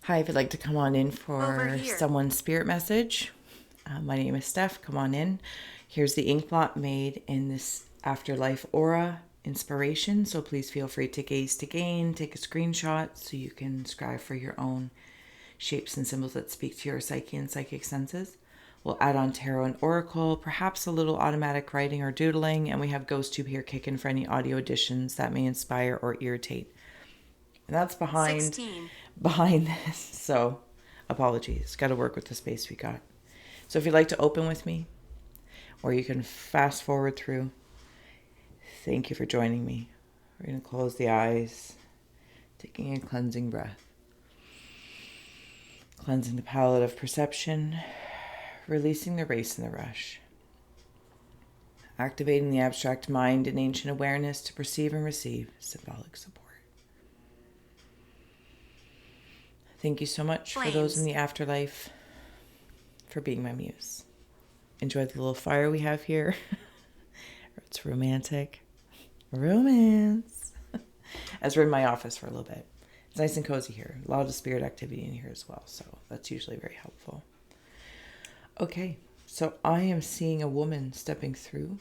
Hi, if you'd like to come on in Over for here. someone's spirit message, my name is Steph. Come on in. Here's the Inkblot made in this afterlife aura inspiration. So please feel free to gaze to gain, take a screenshot so you can scribe for your own shapes and symbols that speak to your psyche and psychic senses. We'll add on tarot and oracle, perhaps a little automatic writing or doodling, and we have GhostTube here kicking for any audio additions that may inspire or irritate. And that's behind 16. behind this. So apologies. Got to work with the space we got. So if you'd like to open with me, or you can fast forward through, thank you for joining me. We're going to close the eyes, taking a cleansing breath, cleansing the palette of perception, releasing the race and the rush, activating the abstract mind and ancient awareness to perceive and receive symbolic support. Thank you so much for those in Flames. the afterlife for being my muse. Enjoy the little fire we have here. It's romantic. Romance. As we're in my office for a little bit. It's nice and cozy here. A lot of spirit activity in here as well. So that's usually very helpful. Okay. So I am seeing a woman stepping through.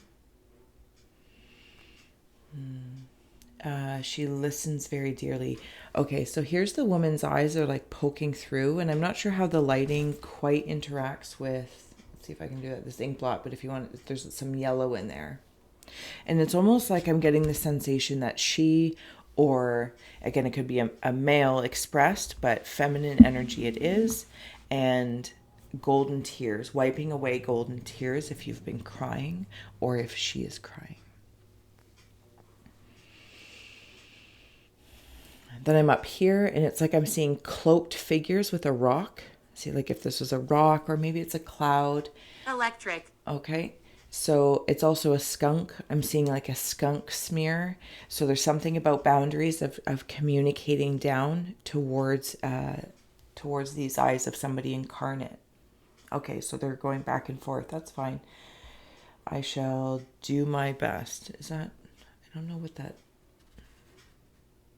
She listens very dearly. Okay, so here's the woman's eyes are like poking through, and I'm not sure how the lighting quite interacts with. Let's see if I can do that. This ink blot, but if you want, there's some yellow in there, and it's almost like I'm getting the sensation that she, or again, it could be a male expressed, but feminine energy it is, and golden tears, wiping away golden tears if you've been crying or if she is crying. Then I'm up here and it's like I'm seeing cloaked figures with a rock. See, like if this was a rock or maybe it's a cloud. Electric. Okay. So it's also a skunk. I'm seeing like a skunk smear. So there's something about boundaries of communicating down towards these eyes of somebody incarnate. Okay, so they're going back and forth. That's fine. I shall do my best. Is that, I don't know what that,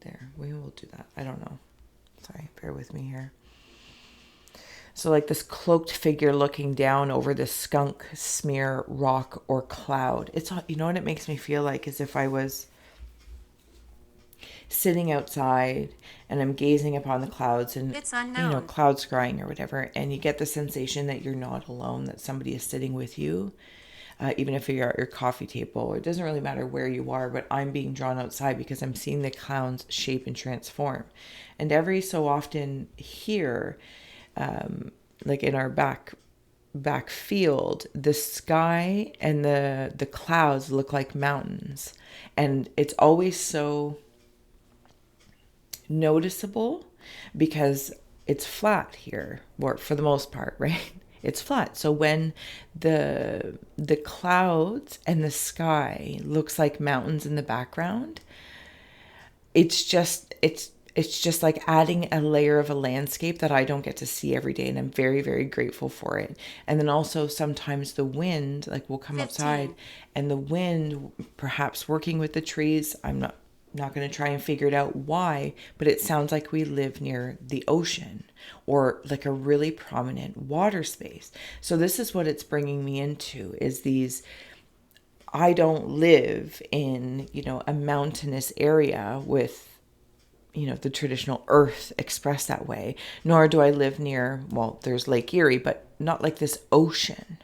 there, we will do that. I don't know. Sorry, bear with me here. So like this cloaked figure looking down over this skunk smear rock or cloud. It's, you know what it makes me feel like, as if I was sitting outside and I'm gazing upon the clouds and, It's you know, unknown. cloud scrying or whatever, and you get the sensation that you're not alone, that somebody is sitting with you. Even if you're at your coffee table, it doesn't really matter where you are, but I'm being drawn outside because I'm seeing the clouds shape and transform. And every so often here, like in our back field, the sky and the clouds look like mountains, and it's always so noticeable because it's flat here, or for the most part, right? It's flat. So when the clouds and the sky looks like mountains in the background, it's just like adding a layer of a landscape that I don't get to see every day, and I'm very very grateful for it. And then also sometimes the wind, like we'll come outside 15. and the wind perhaps working with the trees, I'm not going to try and figure it out why, but it sounds like we live near the ocean or like a really prominent water space. So this is what it's bringing me into, is these, I don't live in, you know, a mountainous area with, you know, the traditional earth expressed that way, nor do I live near, well, there's Lake Erie, but not like this ocean,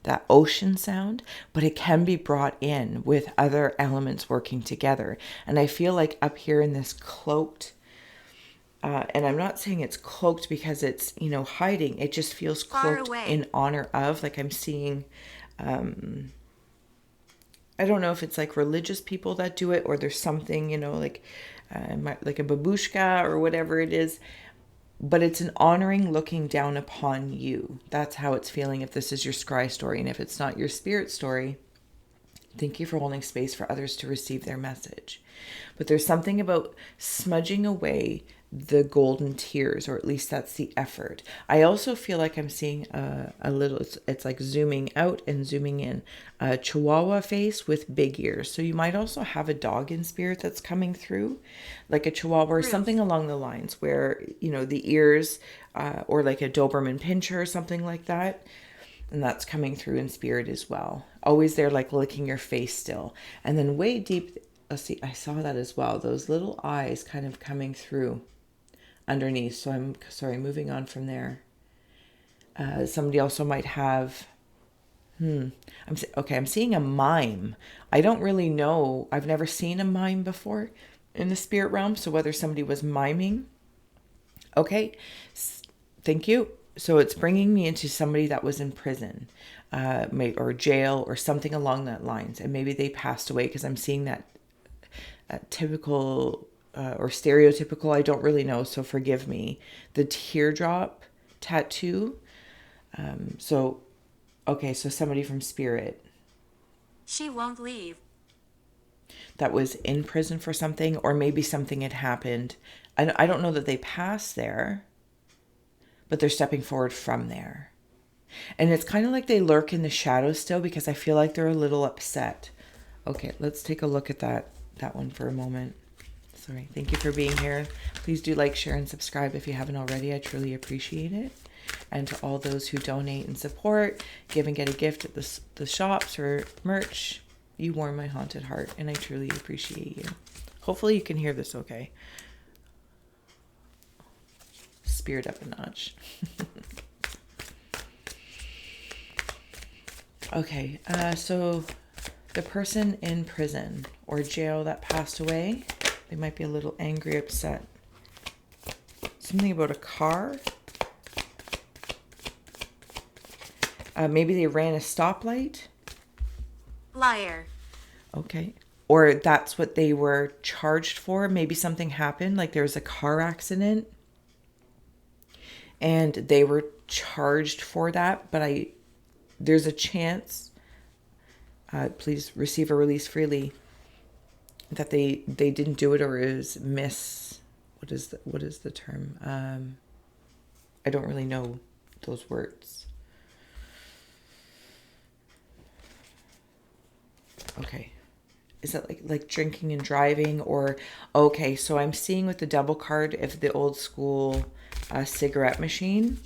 that ocean sound, but it can be brought in with other elements working together. And I feel like up here in this cloaked, and I'm not saying it's cloaked because it's, you know, hiding, it just feels Far cloaked away. in honor of, like I'm seeing, I don't know if it's like religious people that do it, or there's something, you know, like a babushka or whatever it is, but it's an honoring looking down upon you. That's how it's feeling if this is your scry story. And if it's not your spirit story, thank you for holding space for others to receive their message. But there's something about smudging away the golden tears, or at least that's the effort. I also feel like I'm seeing a little, it's like zooming out and zooming in, a chihuahua face with big ears. So you might also have a dog in spirit that's coming through, like a chihuahua or something along the lines where, the ears, or like a Doberman Pinscher or something like that. And that's coming through in spirit as well. Always there, like licking your face still. And then way deep, let's see, I saw that as well. Those little eyes kind of coming through underneath. So I'm sorry, moving on from there. Somebody also might have, I'm seeing a mime. I don't really know. I've never seen a mime before in the spirit realm. So whether somebody was miming. Okay, thank you. So it's bringing me into somebody that was in prison, or jail or something along that lines. And maybe they passed away, because I'm seeing that typical or stereotypical, I don't really know, so forgive me. The teardrop tattoo. So somebody from spirit. She won't leave. That was in prison for something, or maybe something had happened. I don't know that they passed there, but they're stepping forward from there. And it's kind of like they lurk in the shadows still, because I feel like they're a little upset. Okay, let's take a look at that one for a moment. Sorry. Thank you for being here. Please do like, share, and subscribe if you haven't already. I truly appreciate it. And to all those who donate and support, give and get a gift at the shops or merch, you warm my haunted heart, and I truly appreciate you. Hopefully you can hear this okay. Spirit up a notch. Okay, so the person in prison or jail that passed away, they might be a little angry, upset. Something about a car. Maybe they ran a stoplight. Liar. Okay. Or that's what they were charged for. Maybe something happened, like there was a car accident and they were charged for that. But there's a chance, please receive a release freely, that they didn't do it, or is what is the term? I don't really know those words. Okay. Is that like drinking and driving? Or, okay, so I'm seeing with the double card, if the old school cigarette machine,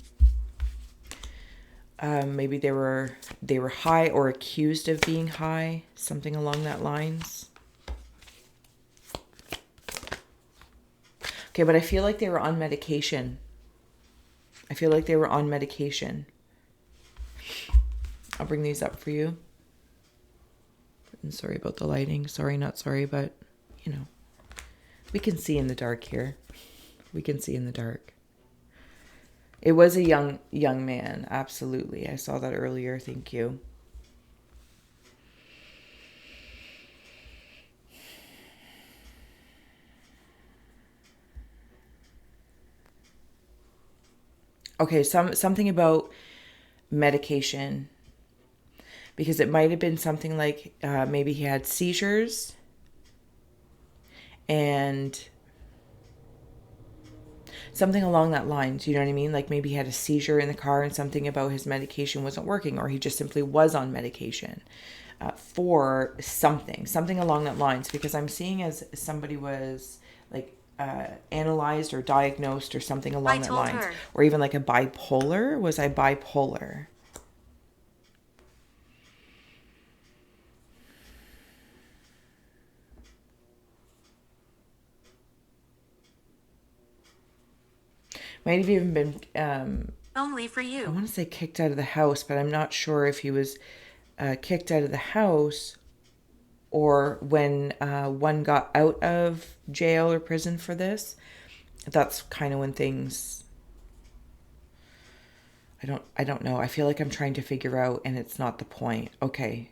maybe they were high or accused of being high, something along that lines. Okay, but I feel like they were on medication. I'll bring these up for you. And sorry about the lighting. Sorry, not sorry, but, we can see in the dark here. We can see in the dark. It was a young man. Absolutely. I saw that earlier. Thank you. Okay, something about medication, because it might have been something like maybe he had seizures, and something along that lines, you know what I mean? Like maybe he had a seizure in the car and something about his medication wasn't working, or he just simply was on medication for something along that lines, because I'm seeing as somebody was like analyzed or diagnosed or something along that lines. Or even like a bipolar. Was I bipolar? Might have even been only for you. I want to say kicked out of the house, but I'm not sure if he was kicked out of the house, or when one got out of jail or prison for this. That's kind of when things, I don't know. I feel like I'm trying to figure out, and it's not the point. Okay,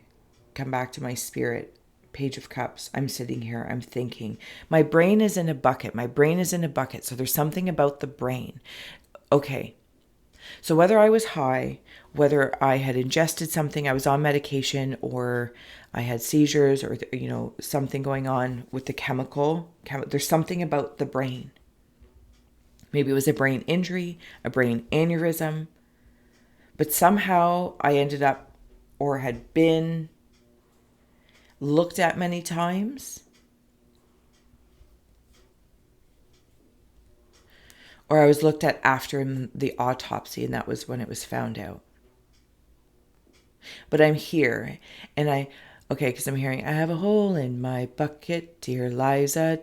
come back to my spirit. Page of Cups. I'm sitting here. I'm thinking. My brain is in a bucket. So there's something about the brain. Okay. So whether I was high, whether I had ingested something, I was on medication, or I had seizures, or, something going on with the chemical. There's something about the brain. Maybe it was a brain injury, a brain aneurysm. But somehow I ended up or had been looked at many times. Or I was looked at after the autopsy, and that was when it was found out. But I'm here, and because I'm hearing, I have a hole in my bucket, dear Liza,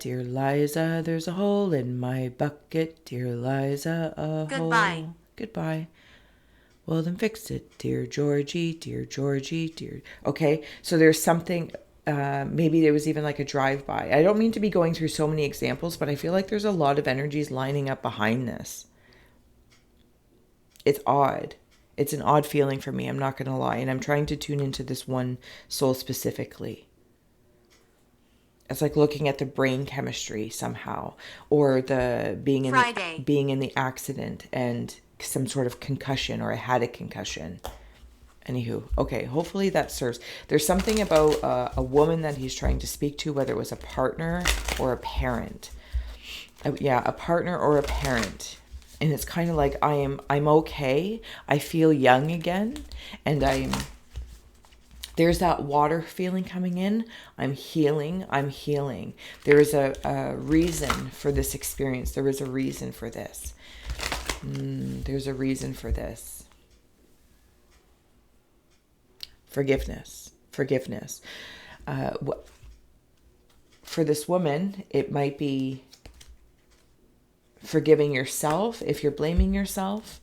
there's a hole in my bucket, dear Liza, a Goodbye. hole. Goodbye. Well, then fix it, dear Georgie, dear. Okay, so there's something, maybe there was even like a drive-by. I don't mean to be going through so many examples, but I feel like there's a lot of energies lining up behind this. It's odd. It's an odd feeling for me, I'm not going to lie. And I'm trying to tune into this one soul specifically. It's like looking at the brain chemistry somehow, or the being in the accident and some sort of concussion, or I had a concussion. Anywho, okay, hopefully that serves. There's something about a woman that he's trying to speak to, whether it was a partner or a parent. A partner or a parent. And it's kind of like I'm okay. I feel young again, and there's that water feeling coming in. I'm healing. There is a reason for this experience. There is a reason for this. There's a reason for this. Forgiveness. For this woman, it might be forgiving yourself if you're blaming yourself.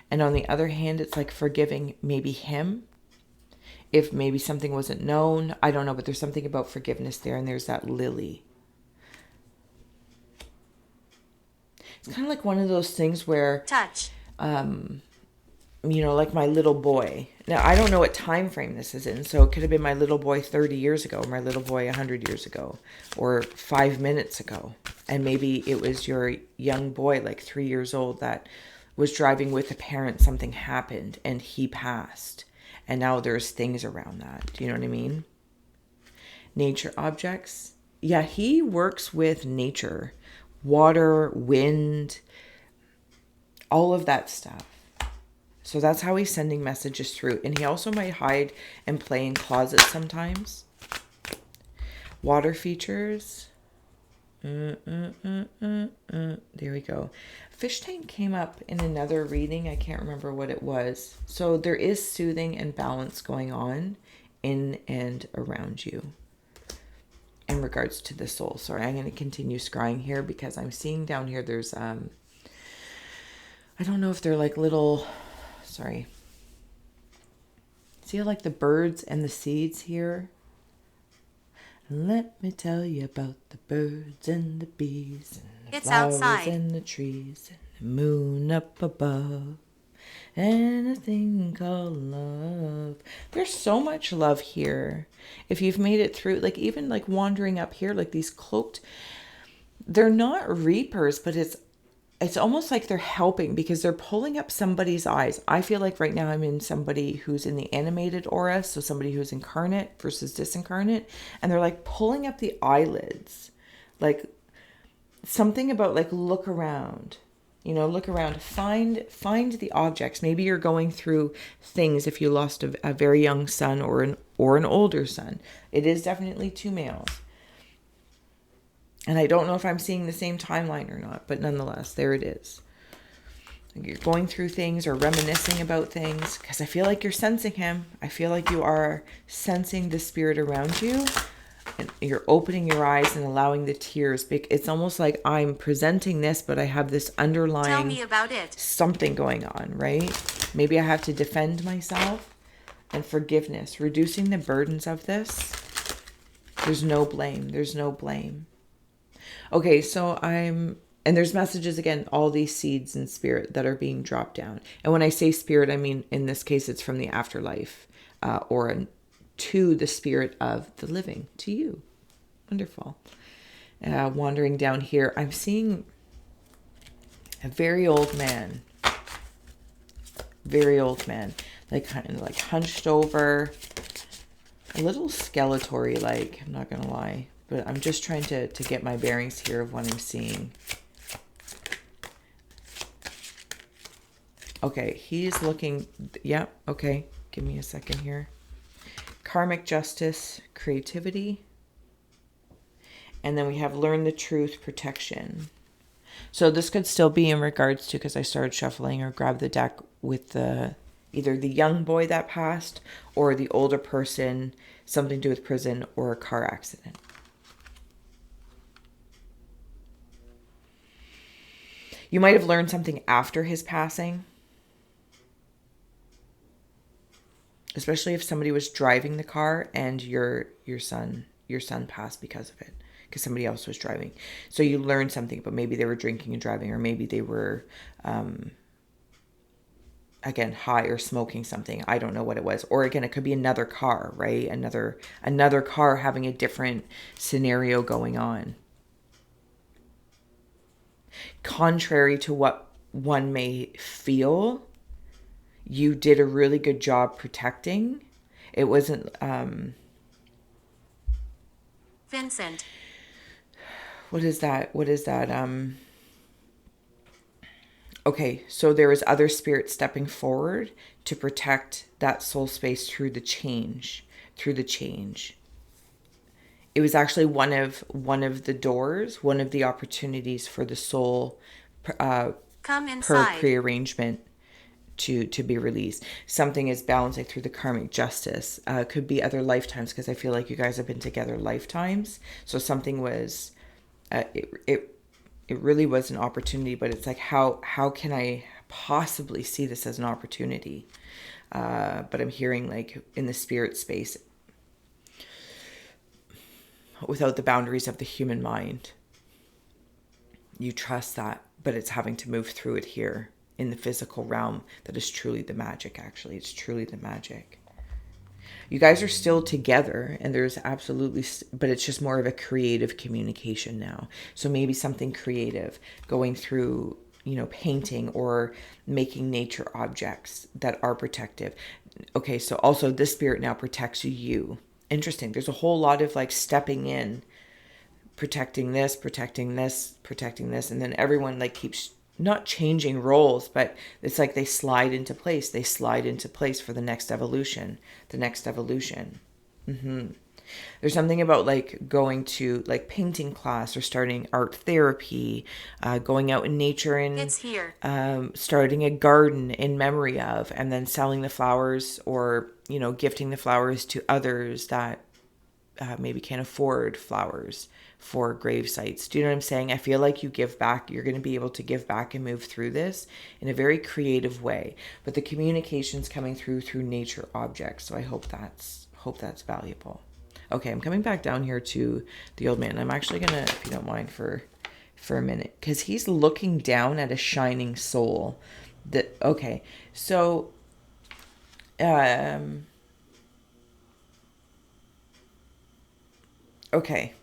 And on the other hand, it's like forgiving maybe him if maybe something wasn't known. I don't know, but there's something about forgiveness there. And there's that lily. It's kind of like one of those things where Touch. Like my little boy. Now, I don't know what time frame this is in, so it could have been my little boy 30 years ago, or my little boy 100 years ago, or 5 minutes ago. And maybe it was your young boy, like 3 years old, that was driving with a parent, something happened, and he passed. And now there's things around that. Do you know what I mean? Nature objects. Yeah, he works with nature. Water, wind, all of that stuff. So that's how he's sending messages through. And he also might hide and play in closets sometimes. Water features. There we go. Fish tank came up in another reading. I can't remember what it was. So there is soothing and balance going on in and around you in regards to the soul. Sorry, I'm going to continue scrying here because I'm seeing down here there's, I don't know if they're like little... Sorry. See like the birds and the seeds here? Let me tell you about the birds and the bees and the flowers outside. And the trees and the moon up above and a thing called love. There's so much love here. If you've made it through, like even like wandering up here, like these cloaked, they're not reapers, but it's almost like they're helping because they're pulling up somebody's eyes. I feel like right now I'm in somebody who's in the animated aura, so somebody who's incarnate versus disincarnate, and they're like pulling up the eyelids. Like something about like look around. Look around, find the objects. Maybe you're going through things if you lost a very young son or an older son. It is definitely 2 males. And I don't know if I'm seeing the same timeline or not, but nonetheless, there it is. You're going through things or reminiscing about things because I feel like you're sensing him. I feel like you are sensing the spirit around you, and you're opening your eyes and allowing the tears. It's almost like I'm presenting this, but I have this underlying Tell me about it. Something going on, right? Maybe I have to defend myself. And forgiveness, reducing the burdens of this. There's no blame. Okay, so and there's messages again, all these seeds in spirit that are being dropped down. And when I say spirit, I mean, in this case, it's from the afterlife or to the spirit of the living, to you. Wonderful. Wandering down here, I'm seeing a very old man, like kind of like hunched over, a little skeletal-y, like, I'm not going to lie. But I'm just trying to get my bearings here of what I'm seeing. Okay, he's looking. Yeah, okay. Give me a second here. Karmic justice, creativity. And then we have learn the truth, protection. So this could still be in regards to, because I started shuffling or grabbed the deck with the either the young boy that passed or the older person, something to do with prison or a car accident. You might have learned something after his passing, especially if somebody was driving the car and your son passed because of it, because somebody else was driving. So you learned something, but maybe they were drinking and driving, or maybe they were again high or smoking something. I don't know what it was. Or again, it could be another car, right? Another car having a different scenario going on, contrary to what one may feel. You did a really good job protecting. It wasn't Vincent. what is that? Okay, so there was other spirits stepping forward to protect that soul space through the change. It was actually one of the doors, one of the opportunities for the soul Come per inside. prearrangement to be released. Something is balancing through the karmic justice. Could be other lifetimes, because I feel like you guys have been together lifetimes. So something was it really was an opportunity, but it's like how can I possibly see this as an opportunity? But I'm hearing like in the spirit space, without the boundaries of the human mind, you trust that, but it's having to move through it here in the physical realm. That is truly the magic. Actually, it's truly the magic. You guys are still together, and there's absolutely, but it's just more of a creative communication now. So maybe something creative going through, painting or making nature objects that are protective. Okay, so also this spirit now protects you. Interesting. There's a whole lot of like stepping in, protecting this, and then everyone like keeps not changing roles, but it's like they slide into place. They slide into place for the next evolution. There's something about like going to like painting class or starting art therapy, going out in nature and It's here. starting a garden in memory of, and then selling the flowers or, gifting the flowers to others that maybe can't afford flowers for grave sites. Do you know what I'm saying? I feel like you give back. You're going to be able to give back and move through this in a very creative way. But the communication's coming through nature objects. So I hope that's valuable. Okay, I'm coming back down here to the old man. I'm actually gonna, if you don't mind, for a minute, because he's looking down at a shining soul. Okay, so okay.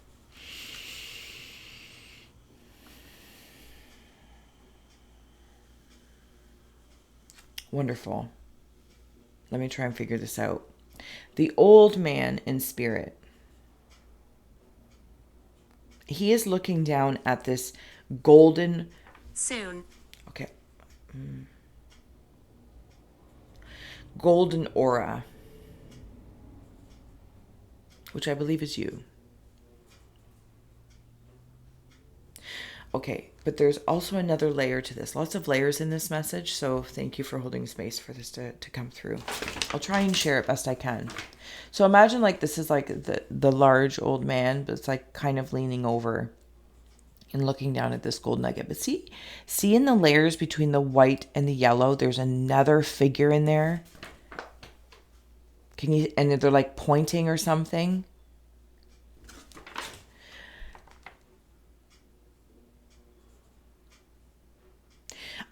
Wonderful. Let me try and figure this out. The old man in spirit. He is looking down at this golden. Soon. Okay. Golden aura, which I believe is you. Okay, but there's also another layer to this. Lots of layers in this message, so thank you for holding space for this to come through. I'll try and share it best I can. So imagine like this is like the large old man, but it's like kind of leaning over and looking down at this gold nugget. But see in the layers between the white and the yellow, there's another figure in there. And they're like pointing or something.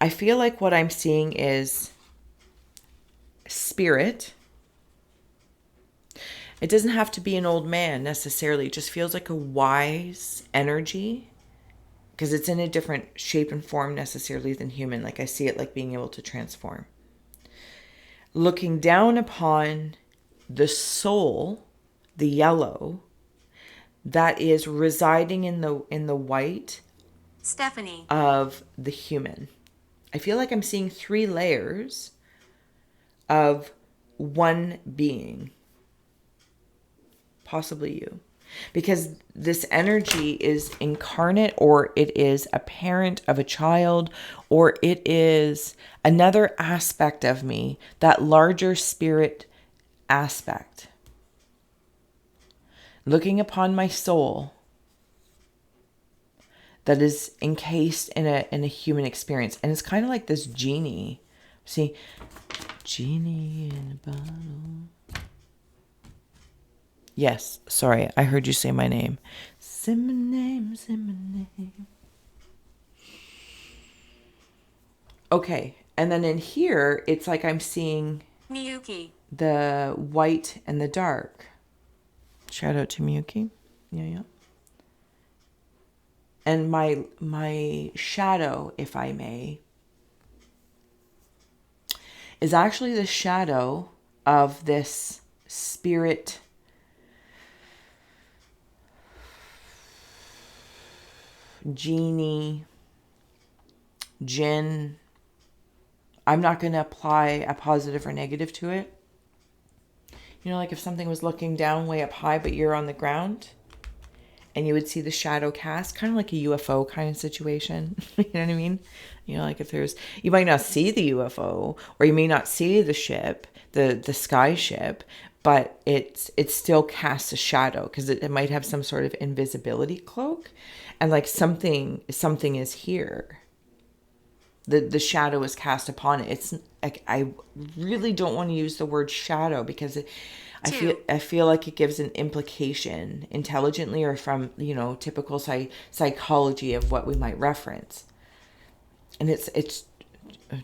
I feel like what I'm seeing is spirit. It doesn't have to be an old man necessarily. It just feels like a wise energy, because it's in a different shape and form necessarily than human. Like I see it like being able to transform. Looking down upon the soul, the yellow, that is residing in the white Stephanie. of the human. I feel like I'm seeing 3 layers of one being, possibly you. Because this energy is incarnate, or it is a parent of a child, or it is another aspect of me, that larger spirit aspect. Looking upon my soul that is encased in a human experience. And it's kind of like this genie. See, genie in a bottle. Yes, sorry, I heard you say my name. Say my name, say my name. Okay, and then in here, it's like I'm seeing Miyuki. the white and the dark. Shout out to Miyuki. Yeah. And my shadow, if I may, is actually the shadow of this spirit genie, jinn. I'm not going to apply a positive or negative to it. You know, like if something was looking down way up high, but you're on the ground, and you would see the shadow cast, kind of like a UFO kind of situation. You know what I mean? You know, like if there's, you might not see the UFO, or you may not see the ship, the sky ship, but it still casts a shadow, because it might have some sort of invisibility cloak, and like something is here. The shadow is cast upon it. It's like, I really don't want to use the word shadow, because I feel like it gives an implication intelligently, or from, you know, typical psychology of what we might reference. And it's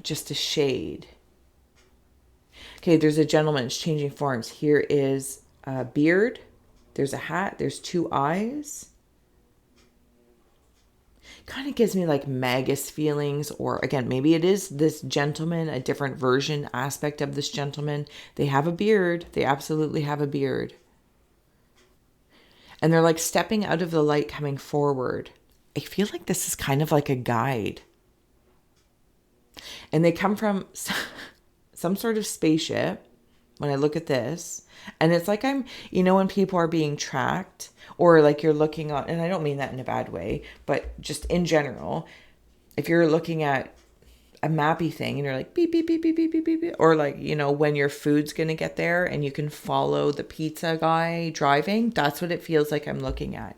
just a shade. Okay, there's a gentleman. It's changing forms. Here is a beard. There's a hat. There's 2 eyes. Kind of gives me like Magus feelings, or again, maybe it is this gentleman, a different version aspect of this gentleman. They have a beard. They absolutely have a beard. And they're like stepping out of the light, coming forward. I feel like this is kind of like a guide. And they come from some sort of spaceship when I look at this. And it's like I'm, you know, when people are being tracked, or like you're looking on, and I don't mean that in a bad way, but just in general, if you're looking at a mappy thing and you're like beep, beep, beep, beep, beep, beep, beep, beep, or like, you know, when your food's going to get there and you can follow the pizza guy driving, that's what it feels like I'm looking at.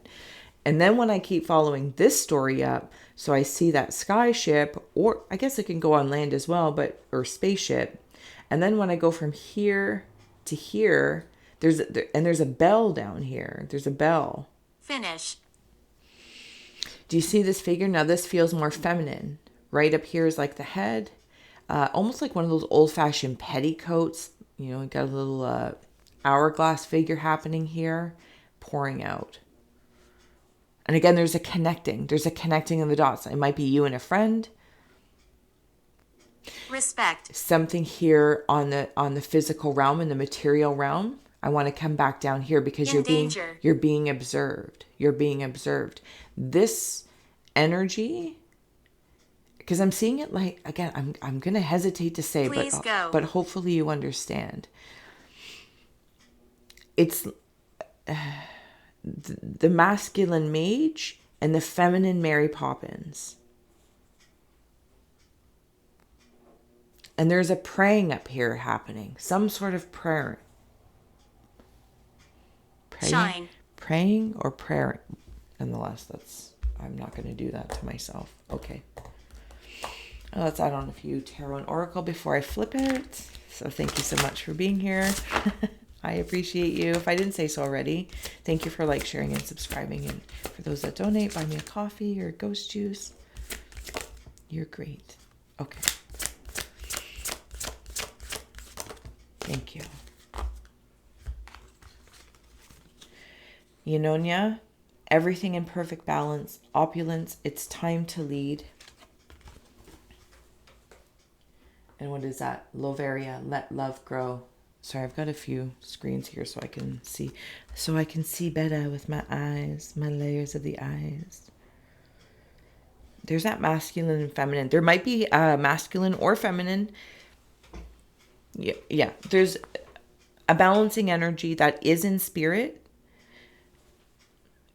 And then when I keep following this story up, so I see that sky ship, or I guess it can go on land as well, or spaceship. And then when I go from here to here, there's a bell down here. There's a bell. Finish. Do you see this figure? Now this feels more feminine. Right up here is like the head, almost like one of those old-fashioned petticoats. You know, got a little hourglass figure happening here, pouring out. And again, there's a connecting of the dots. It might be you and a friend. Respect. Something here on the physical realm, in the material realm. I want to come back down here, because you're being observed. You're being observed. This energy, because I'm seeing it like, again, I'm going to hesitate to say, but hopefully you understand. It's the masculine mage and the feminine Mary Poppins. And there's a praying up here happening. Some sort of prayer. Shine. Praying or prayer. Nonetheless, I'm not going to do that to myself. Okay. Let's add on a few tarot and oracle before I flip it. So thank you so much for being here. I appreciate you. If I didn't say so already, thank you for like, sharing, and subscribing. And for those that donate, buy me a coffee or ghost juice. You're great. Okay. Thank you. Eunonia, everything in perfect balance, opulence, it's time to lead. And what is that? Loveria, let love grow. Sorry, I've got a few screens here so I can see. So I can see better with my eyes, my layers of the eyes. there's that masculine and feminine. There might be masculine or feminine. Yeah. There's a balancing energy that is in spirit,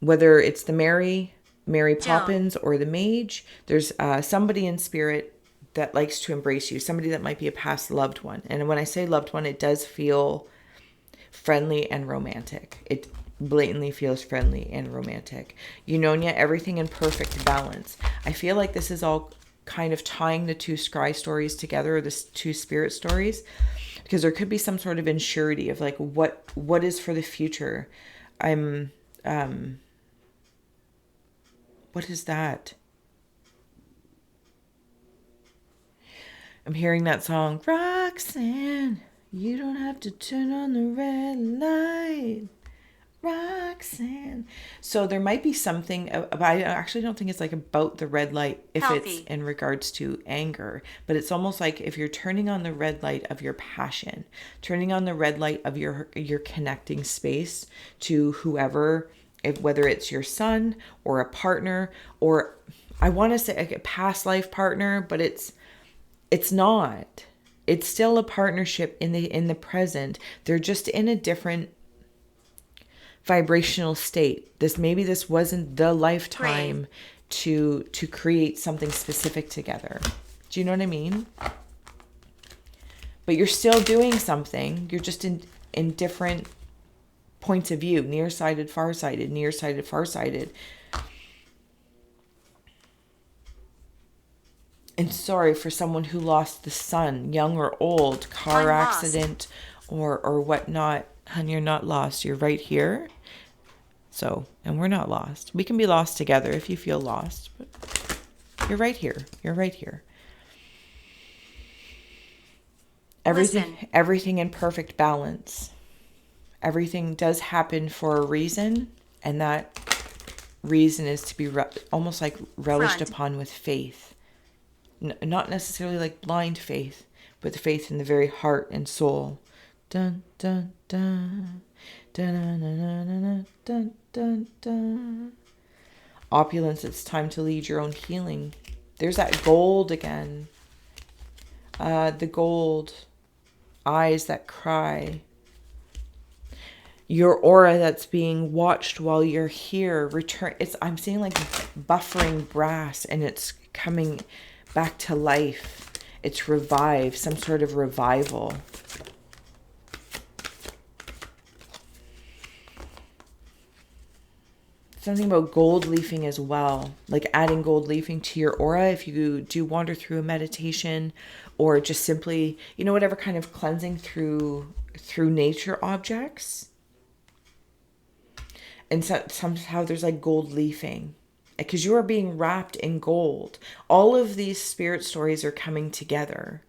whether it's the Mary Poppins or the mage. There's somebody in spirit that likes to embrace you, somebody that might be a past loved one. And when I say loved one, it does feel friendly and romantic. It blatantly feels friendly and romantic. Eunonia, everything in perfect balance. I feel like this is all kind of tying the two scry stories together, or the two spirit stories, because there could be some sort of insurity of like what is for the future. What is that? I'm hearing that song, Roxanne, you don't have to turn on the red light, Roxanne. So there might be something, but I actually don't think it's like about the red light if it's in regards to anger, but it's almost like if you're turning on the red light of your passion, turning on the red light of your connecting space to whoever, whether it's your son or a partner, or I want to say a past life partner, but it's not. It's still a partnership in the present. They're just in a different vibrational state. This wasn't the lifetime to create something specific together. Do you know what I mean? But you're still doing something. You're just in different points of view. Nearsighted, farsighted, nearsighted, farsighted. And sorry for someone who lost the son, young or old, car accident or whatnot. Hun, you're not lost. You're right here. So, and we're not lost. We can be lost together if you feel lost. But you're right here. You're right here. Everything in perfect balance. Everything does happen for a reason. And that reason is to be almost like relished upon with faith. Not necessarily like blind faith, but the faith in the very heart and soul. Dun, dun, dun. Dun, dun, dun, dun, dun, dun. Opulence, it's time to lead your own healing. There's that gold again. The gold. Eyes that cry. Your aura that's being watched while you're here. I'm seeing like buffering brass, and it's coming back to life. It's revived, some sort of revival. Something about gold leafing as well, like adding gold leafing to your aura if you do wander through a meditation, or just simply, whatever kind of cleansing through nature objects. And somehow there's like gold leafing, because you are being wrapped in gold. All of these spirit stories are coming together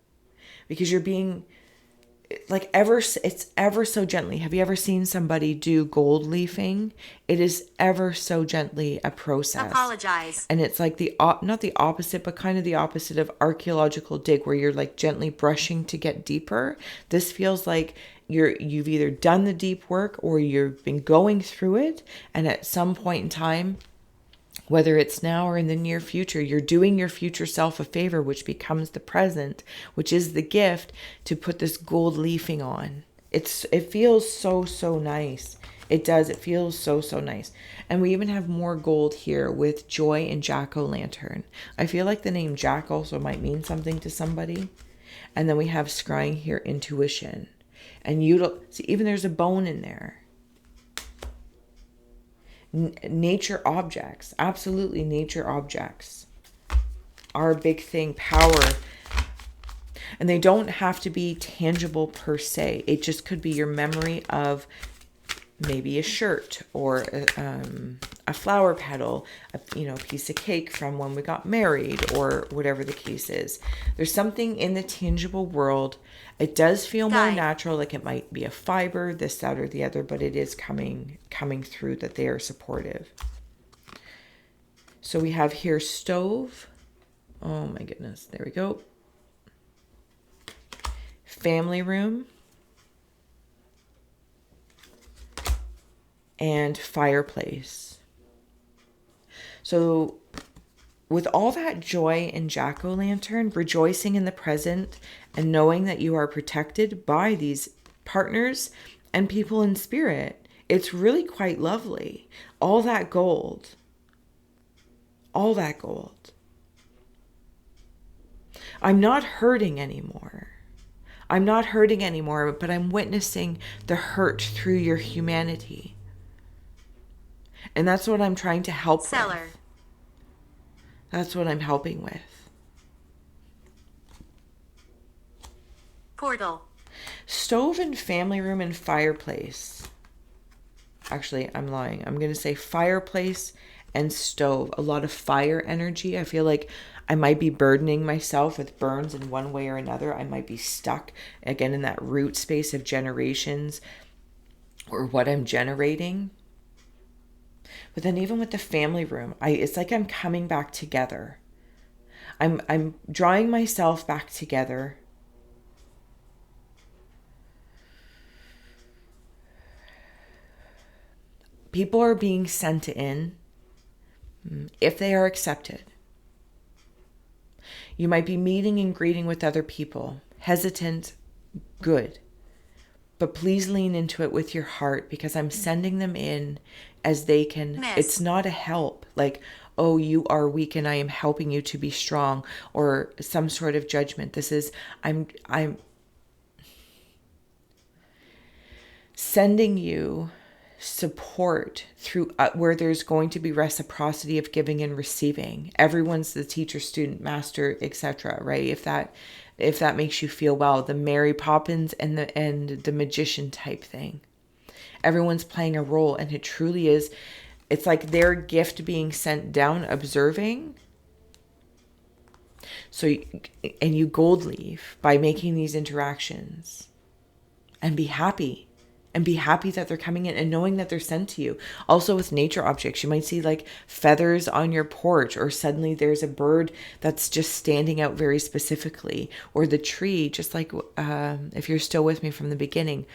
because you're being like it's ever so gently. Have you ever seen somebody do gold leafing? It is ever so gently a process. Apologize. And it's like not the opposite, but kind of the opposite of archaeological dig, where you're like gently brushing to get deeper. This feels like you've either done the deep work or you've been going through it, and at some point in time, whether it's now or in the near future, you're doing your future self a favor, which becomes the present, which is the gift, to put this gold leafing on. It feels so, so nice. It does. It feels so, so nice. And we even have more gold here with joy and jack-o'-lantern. I feel like the name Jack also might mean something to somebody. And then we have scrying here, intuition. And see, even there's a bone in there. Nature objects, absolutely, nature objects are a big thing. Power, and they don't have to be tangible per se. It just could be your memory of maybe a shirt or a flower petal, a piece of cake from when we got married, or whatever the case is. There's something in the tangible world. It does feel more natural, like it might be a fiber, this, that, or the other, but it is coming through that they are supportive. So we have here stove. Oh my goodness. There we go. Family room. And fireplace. So with all that joy in Jack-o'-lantern, rejoicing in the present and knowing that you are protected by these partners and people in spirit, it's really quite lovely. All that gold. All that gold. I'm not hurting anymore. I'm not hurting anymore, but I'm witnessing the hurt through your humanity. And that's what I'm trying to help Cellar. with. That's what I'm helping with. Portal. Stove and family room and fireplace. Actually, I'm lying. I'm going to say fireplace and stove. A lot of fire energy. I feel like I might be burdening myself with burns in one way or another. I might be stuck again in that root space of generations or what I'm generating. But then even with the family room, it's like I'm coming back together. I'm drawing myself back together. People are being sent in if they are accepted. You might be meeting and greeting with other people. Hesitant, good. But please lean into it with your heart because I'm sending them in as they can. Miss. It's not a help like, oh, you are weak and I am helping you to be strong, or some sort of judgment. This is, I'm sending you support through where there's going to be reciprocity of giving and receiving. Everyone's the teacher, student, master, etc. Right? If that makes you feel well, the Mary Poppins and the magician type thing. Everyone's playing a role, and it truly is. It's like their gift being sent down, observing. So, and you gold leaf by making these interactions, and be happy. And be happy that they're coming in and knowing that they're sent to you. Also with nature objects, you might see like feathers on your porch, or suddenly there's a bird that's just standing out very specifically, or the tree, just like if you're still with me from the beginning,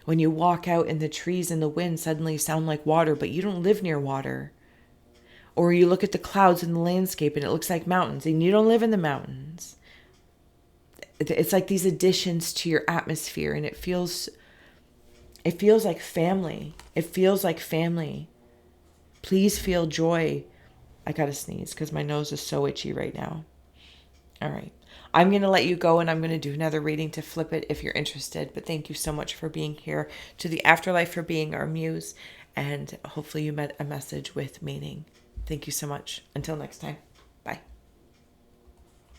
when you walk out and the trees and the wind suddenly sound like water, but you don't live near water. Or you look at the clouds in the landscape and it looks like mountains and you don't live in the mountains. It's like these additions to your atmosphere, and it feels like family. It feels like family. Please feel joy. I gotta sneeze because my nose is so itchy right now. All right. I'm going to let you go, and I'm going to do another reading to flip it if you're interested. But thank you so much for being here, to the afterlife for being our muse. And hopefully you met a message with meaning. Thank you so much. Until next time. Bye.